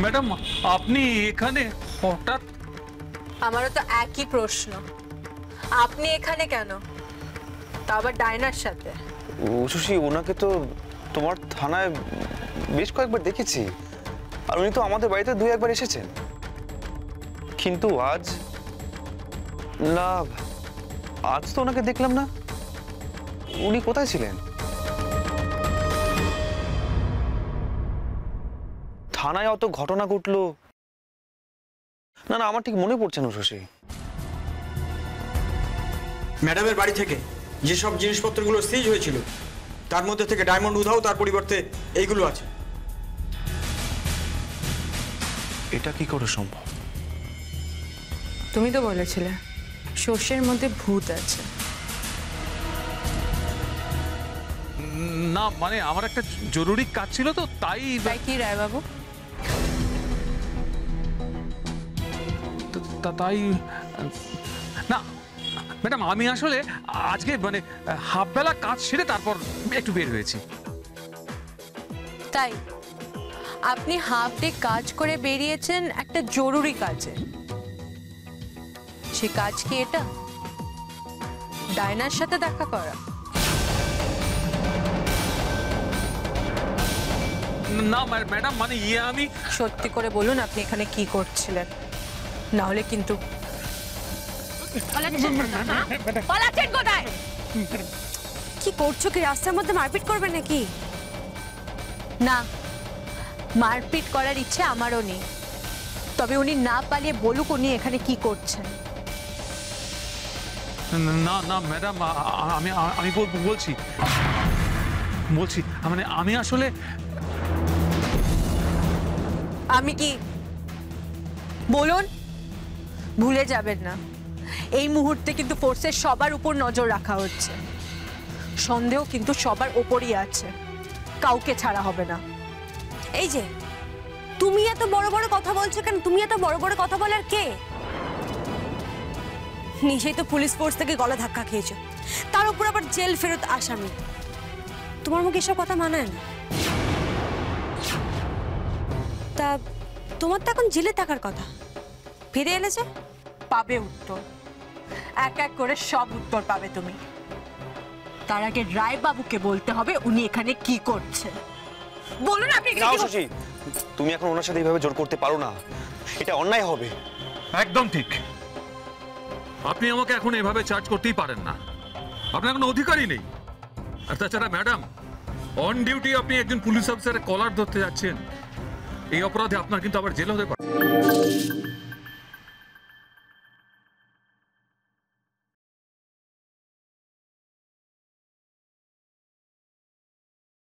Madam আপনি এখানে হঠাৎ? আমারও তো একই প্রশ্ন, আপনি এখানে কেন, তা আবার ডায়নার সাথে? উষসী, ওনাকে তো তোমার থানায় বেশ কয়েকবার দেখেছি, আর উনি তো আমাদের বাড়িতে 2-1 বার এসেছেন, কিন্তু আজ না, আজ তো ওনাকে দেখলাম না। উনি কোথায় ছিলেন? থানায় অত ঘটনা ঘটলো, না না আমার ঠিক মনে পড়ছে না উষসী। ম্যাডামের বাড়ি থেকে যেসব জিনিসপত্রগুলো সিজ হয়েছিল তার মধ্যে থেকে ডায়মন্ড উধাও, তার পরিবর্তে এইগুলো আছে। এটা কি করে সম্ভব? তুমি তো বলেছিলে শস্যের মধ্যে ভূত আছে। না মানে আমার একটা জরুরি কাজ ছিল তো, তাই। তাই কি রায় বাবু? তাই না ম্যাডাম, আমি আসলে আজকে মানে হাফ বেলা কাজ সেরে তারপর একটু বের হয়েছি। তাই আপনি হাফ ডে কাজ করে বেরিয়েছেন একটা জরুরি কাজে, সে কাজ কি এটা? ডায়নার সাথে দেখা করা? না ম্যাডাম, মানে আমি সত্যি করে বলুন আপনি এখানে কি করছিলেন, না হলে কিন্তু। কি করছো? কি রাস্তার মধ্যে মারপিট করবে নাকি? না, মারপিট করার ইচ্ছে আমারও নেই, তবে উনি না পালিয়ে বলুক উনি এখানে কি করছেন। না না ম্যাডাম, আমি আমি বলছি মানে আমি আসলে আমি কি বলুন, ভুলে যাবেন না এই মুহূর্তে কিন্তু ফোর্সের সবার উপর নজর রাখা হচ্ছে, সন্দেহ কিন্তু সবার উপরই আছে, কাউকে ছাড়া হবে না। এই যে তুমি এত বড় বড় কথা বলছো কেন? তুমি এত বড় বড় কথা বলার কে? নিজেই তো পুলিশ ফোর্স থেকে গলা ধাক্কা খেয়েছো, তার উপর আবার জেল ফেরত আসামি। তোমার মুখে এসব কথা মানায় না। তা তোমার তো এখন জেলে থাকার কথা, ফিরে এলেছে? পাবে উত্তর, এক এক করে সব উত্তর পাবে তুমি। তার আগে রায় বাবুকে বলতে হবে উনি এখানে কি করছে। বলুন আপনি। না উষসী, তুমি এখন ওনার সাথে এইভাবে জোর করতে পারো না, এটা অন্যায় হবে। একদম ঠিক, আপনি আমাকে এখন এভাবে চার্জ করতেই পারেন না, আপনার কোনো অধিকারই নেই। আর তাছাড়া ম্যাডাম, অন ডিউটি আপনি একজন পুলিশ অফিসারের কলার ধরতে যাচ্ছেন, এই অপরাধে আপনার কিন্তু আবার জেল হতে পারে।